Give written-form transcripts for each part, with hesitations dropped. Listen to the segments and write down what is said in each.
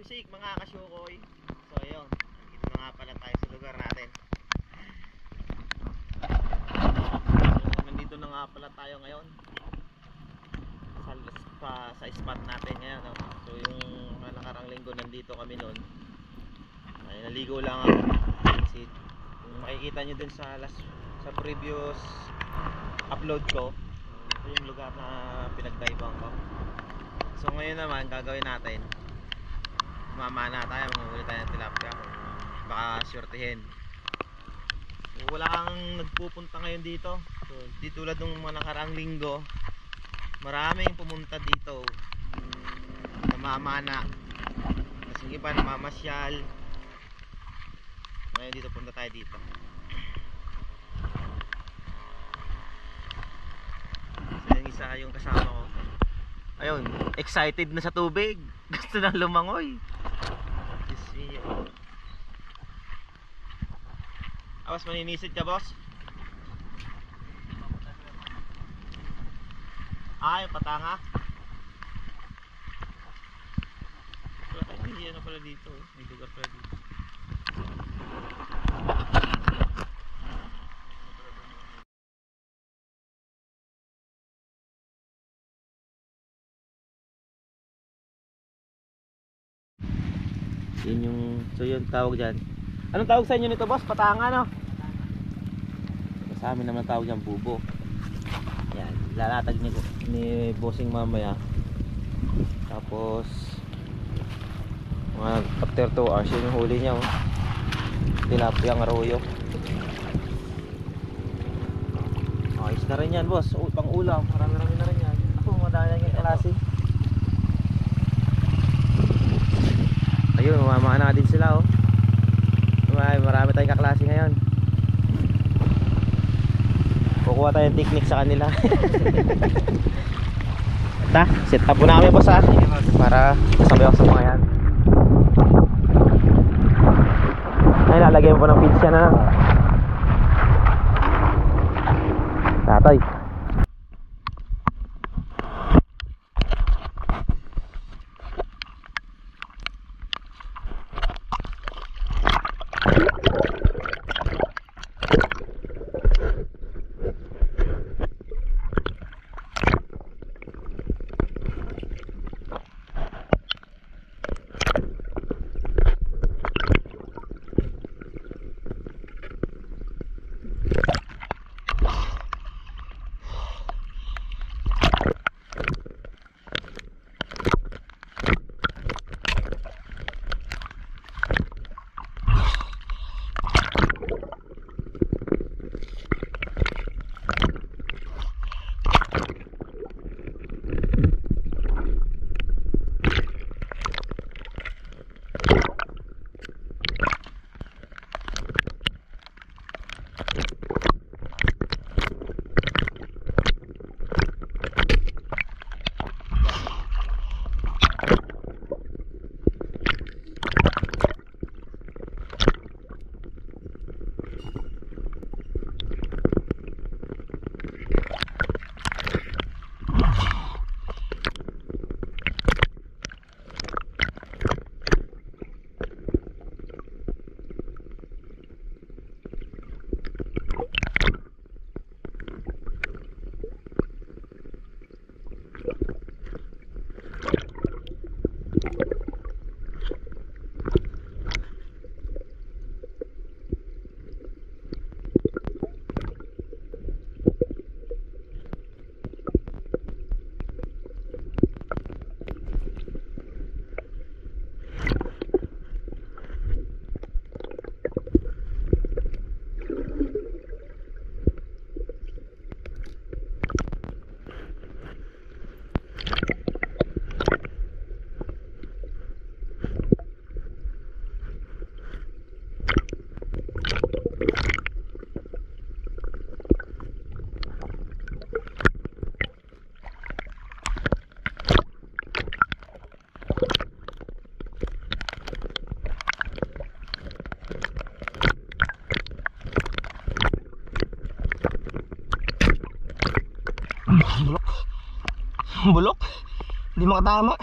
music mga kasyukoy. So ayun, dito na nga pala tayo sa lugar natin. So nandito na nga pala tayo ngayon sa spot natin ngayon, no? So yung nakarang linggo nandito kami noon. Ay, naligo lang ako. Kasi kung makikita nyo dun sa previous upload ko, ito yung lugar na pinagdaibang ko. So ngayon naman gagawin natin, mamana tayo, manguhuli tayo ng tilapia, baka syortihin. So, wala kang nagpupunta ngayon dito. So di tulad ng mga nakaraang linggo, maraming pumunta dito na mamana, kasi iba namamasyal. Ngayon dito punta tayo dito. So yung isa yung kasama ko, ayun, excited na sa tubig. Gusto nang lumangoy. Awas, maninisid ka, boss? Ah, yung patanga. Hindi ano pala dito. May lugar pala dito. Yun yung, so yun tawag dyan. Anong tawag sa inyo nito, boss? Patanga, no? Sa amin naman tawag dyan, bubo. Yan, lalatag ni bossing mamaya. Tapos mga after 2 hours yun yung huli niya, oh. Tilapia ng arroyo. Ayos na rin yan, boss. Pang ulam, marami-rami na rin yan. Ako, madali yung klase. Ayun, mamana din sila, oh. Marami tayong kaklase ngayon. Kukuha tayong technique sa kanila. Ta, set up muna kami, boss, ha? Para kasabay ako sa mga yan. Ay, lalagay mo po ng pizza na. Tatay. Bulok, hindi makatama.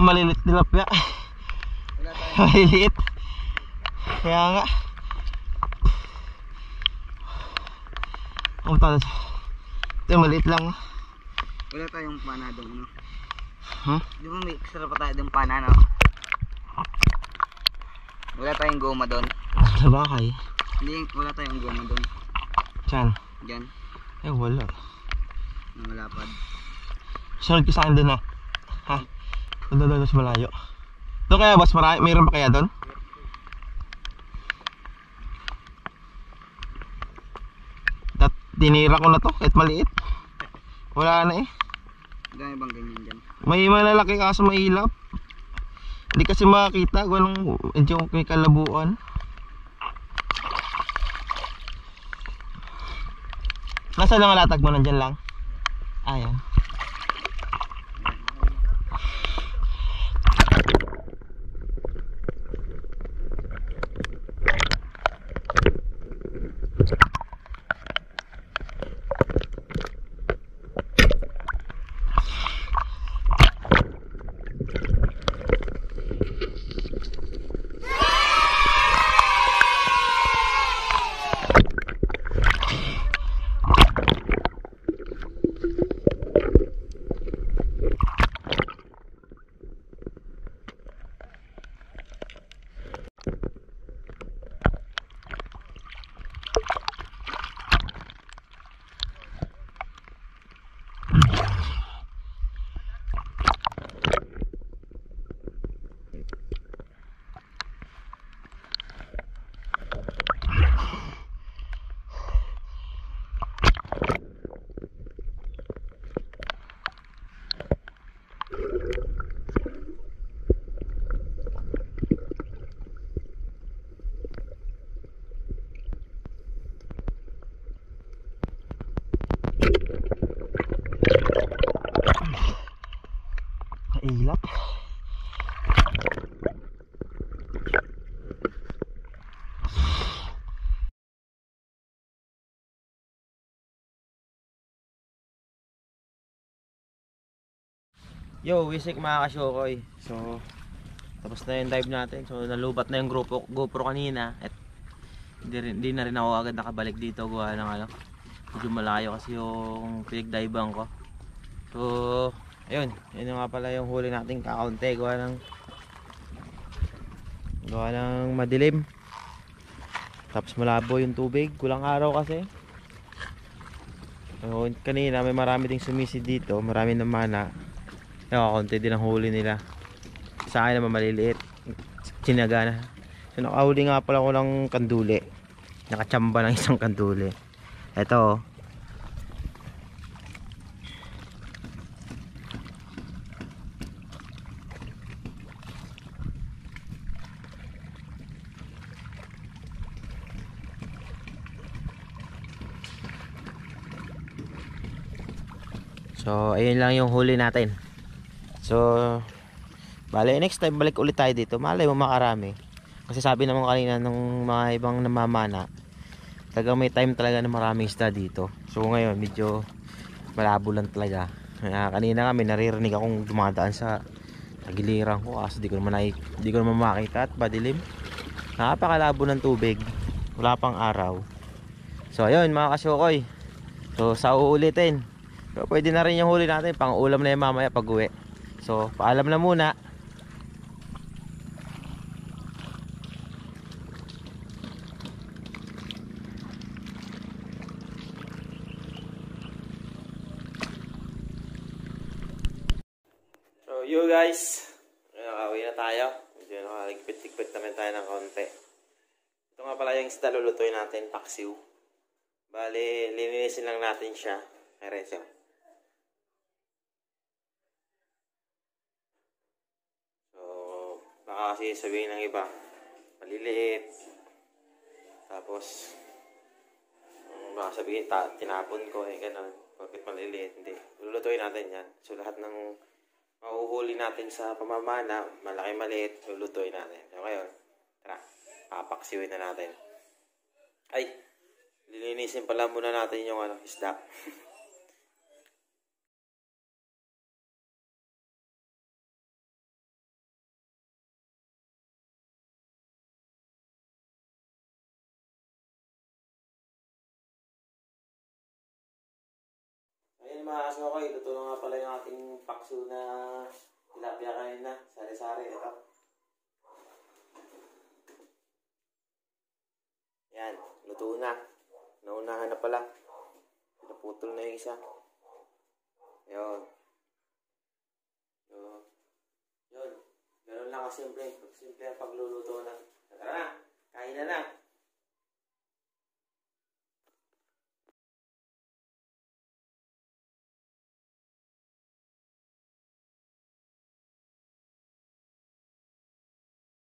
Malilit tilapia. Malilit. Kaya nga. Ang talas. Ito maliit lang. Wala tayong pana doon, no? Huh? Di ba may extra pa tayo doon pana, no? Wala tayong goma doon. Sa bakay. Hindi, wala tayong goma doon. Saan? Diyan. Eh wala. Ang malapad. Sunod ka sa akin doon, ha? Ha? Doon sa malayo. Doon kaya boss, mayroon pa kaya doon? Tinira ko na to, kahit maliit. Wala na eh. Dami bang ganyan dyan? May malalaki kaso mahilap. Hindi kasi makakita kung anong medyo may kalabuan. Nasa lang alatag mo, nandyan lang? Ayan. Ilap. Yo, wisik mga kasyokoy. So, tapos na yung dive natin. So, nalubat na yung GoPro kanina. At hindi na rin ako agad nakabalik dito. Gawa ng ano, medyo malayo kasi yung pinag-divean ko. So, ayun. Yun nga pala yung huli nating kakaunti. Gawa ng madilim. Tapos malabo yung tubig. Kulang araw kasi. So, kanina may marami ding sumisid dito. Marami ng mana. Kakaunti din ang huli nila. Sa akin naman maliliit. Sinaga na. So nakahuli nga pala ko ng kanduli. Nakachamba ng isang kanduli. Ito oh. So ayun lang yung huli natin. So bale next time balik ulit tayo dito. Malay mo makarami. Kasi sabi naman kanina ng mga ibang namamana, talaga may time talaga na maraming isda dito. So ngayon medyo malabo lang talaga. Kanina kami naririnig akong dumadaan sa tagiliran ko kasi di ko naman makita at madilim. Napakalabo ng tubig. Wala pang araw. So ayun mga kasyokoy. So sa uulitin. So, pwede na rin yung huli natin. Pang ulam na yung mamaya pag uwi. So paalam na muna. So you guys, nakauwi na tayo. Medyo nakaligpit-ligpit naman tayo ng konti. Ito nga pala yung isda lulutuin natin, paksiw. Bali, linisin lang natin siya. Meron siya. So baka kasi sabihin ng iba, maliliit. Tapos, baka sabihin, tinapon ko, gano'n. Bakit maliliit? Hindi. Lulutuin natin yan. So, lahat ng mahuhuli natin sa pamamana, malaki maliit, lulutuin natin. So, ngayon, tara, papaksiwin na natin. Ay, lilinisin pala muna natin yung isda. Ayun mga kasokay, luto na nga pala yung ating pakso na tilapia kanina. Sari-sari, ito. Yan, luto na. Naunahan na pala. Naputol na yung isa. Ayun. Yun. Ganun lang kasimple. Simple ang pagluluto na. Tara na, kain na na.